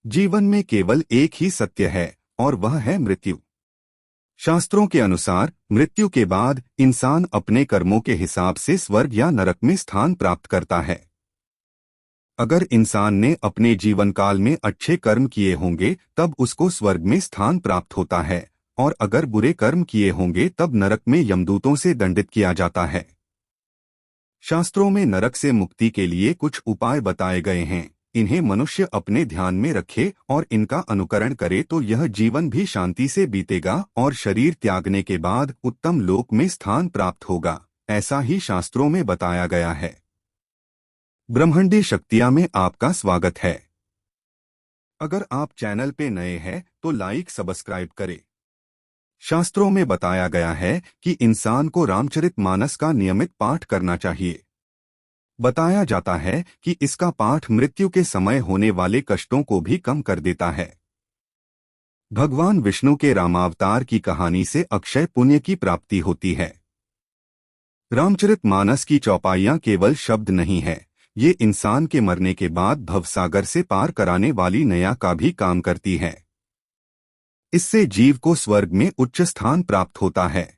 जीवन में केवल एक ही सत्य है और वह है मृत्यु। शास्त्रों के अनुसार मृत्यु के बाद इंसान अपने कर्मों के हिसाब से स्वर्ग या नरक में स्थान प्राप्त करता है। अगर इंसान ने अपने जीवन काल में अच्छे कर्म किए होंगे तब उसको स्वर्ग में स्थान प्राप्त होता है, और अगर बुरे कर्म किए होंगे तब नरक में यमदूतों से दंडित किया जाता है। शास्त्रों में नरक से मुक्ति के लिए कुछ उपाय बताए गए हैं। इन्हें मनुष्य अपने ध्यान में रखे और इनका अनुकरण करे तो यह जीवन भी शांति से बीतेगा और शरीर त्यागने के बाद उत्तम लोक में स्थान प्राप्त होगा, ऐसा ही शास्त्रों में बताया गया है। ब्रह्मांडी शक्तियां में आपका स्वागत है। अगर आप चैनल पे नए हैं तो लाइक सब्सक्राइब करें। शास्त्रों में बताया गया है कि इंसान को रामचरितमानस का नियमित पाठ करना चाहिए। बताया जाता है कि इसका पाठ मृत्यु के समय होने वाले कष्टों को भी कम कर देता है। भगवान विष्णु के रामावतार की कहानी से अक्षय पुण्य की प्राप्ति होती है। रामचरितमानस की चौपाइयां केवल शब्द नहीं है, ये इंसान के मरने के बाद भवसागर से पार कराने वाली नया का भी काम करती है। इससे जीव को स्वर्ग में उच्च स्थान प्राप्त होता है।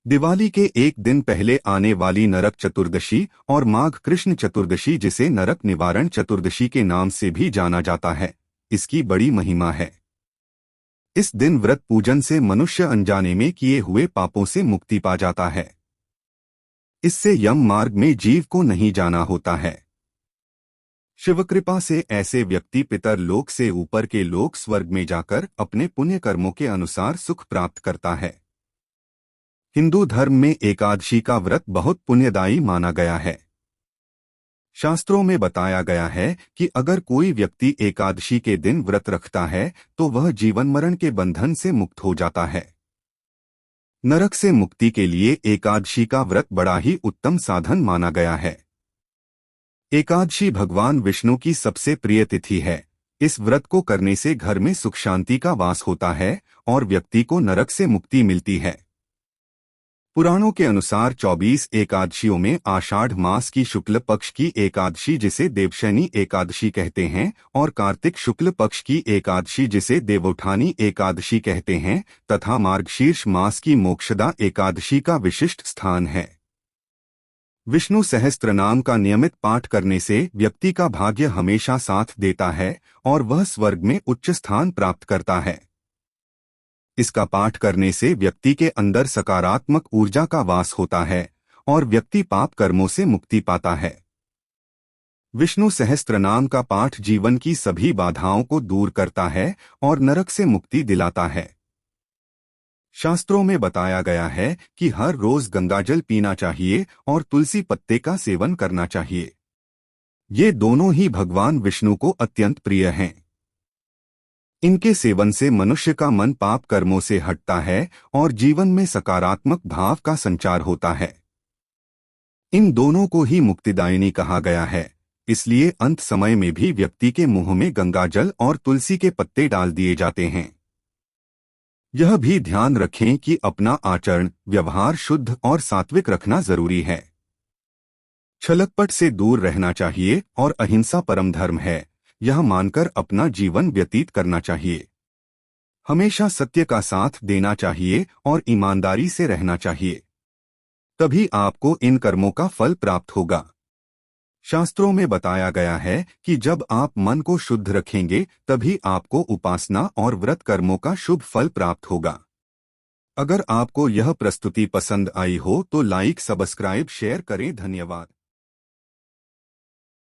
दिवाली के एक दिन पहले आने वाली नरक चतुर्दशी और माघ कृष्ण चतुर्दशी, जिसे नरक निवारण चतुर्दशी के नाम से भी जाना जाता है, इसकी बड़ी महिमा है। इस दिन व्रत पूजन से मनुष्य अनजाने में किए हुए पापों से मुक्ति पा जाता है। इससे यम मार्ग में जीव को नहीं जाना होता है। शिवकृपा से ऐसे व्यक्ति पितर लोक से ऊपर के लोक स्वर्ग में जाकर अपने पुण्य कर्मों के अनुसार सुख प्राप्त करता है। हिंदू धर्म में एकादशी का व्रत बहुत पुण्यदायी माना गया है। शास्त्रों में बताया गया है कि अगर कोई व्यक्ति एकादशी के दिन व्रत रखता है तो वह जीवन मरण के बंधन से मुक्त हो जाता है। नरक से मुक्ति के लिए एकादशी का व्रत बड़ा ही उत्तम साधन माना गया है। एकादशी भगवान विष्णु की सबसे प्रिय तिथि है। इस व्रत को करने से घर में सुख शांति का वास होता है और व्यक्ति को नरक से मुक्ति मिलती है। पुराणों के अनुसार 24 एकादशियों में आषाढ़ मास की शुक्ल पक्ष की एकादशी, जिसे देवशयनी एकादशी कहते हैं, और कार्तिक शुक्ल पक्ष की एकादशी, जिसे देवोत्थानी एकादशी कहते हैं, तथा मार्गशीर्ष मास की मोक्षदा एकादशी का विशिष्ट स्थान है। विष्णु सहस्त्रनाम का नियमित पाठ करने से व्यक्ति का भाग्य हमेशा साथ देता है और वह स्वर्ग में उच्च स्थान प्राप्त करता है। इसका पाठ करने से व्यक्ति के अंदर सकारात्मक ऊर्जा का वास होता है और व्यक्ति पाप कर्मों से मुक्ति पाता है। विष्णु सहस्त्रनाम का पाठ जीवन की सभी बाधाओं को दूर करता है और नरक से मुक्ति दिलाता है। शास्त्रों में बताया गया है कि हर रोज गंगाजल पीना चाहिए और तुलसी पत्ते का सेवन करना चाहिए। ये दोनों ही भगवान विष्णु को अत्यंत प्रिय हैं। इनके सेवन से मनुष्य का मन पाप कर्मों से हटता है और जीवन में सकारात्मक भाव का संचार होता है। इन दोनों को ही मुक्तिदायिनी कहा गया है, इसलिए अंत समय में भी व्यक्ति के मुंह में गंगाजल और तुलसी के पत्ते डाल दिए जाते हैं। यह भी ध्यान रखें कि अपना आचरण व्यवहार शुद्ध और सात्विक रखना जरूरी है। छलकपट से दूर रहना चाहिए और अहिंसा परम धर्म है, यह मानकर अपना जीवन व्यतीत करना चाहिए। हमेशा सत्य का साथ देना चाहिए और ईमानदारी से रहना चाहिए, तभी आपको इन कर्मों का फल प्राप्त होगा। शास्त्रों में बताया गया है कि जब आप मन को शुद्ध रखेंगे तभी आपको उपासना और व्रत कर्मों का शुभ फल प्राप्त होगा। अगर आपको यह प्रस्तुति पसंद आई हो तो लाइक सब्सक्राइब शेयर करें। धन्यवाद।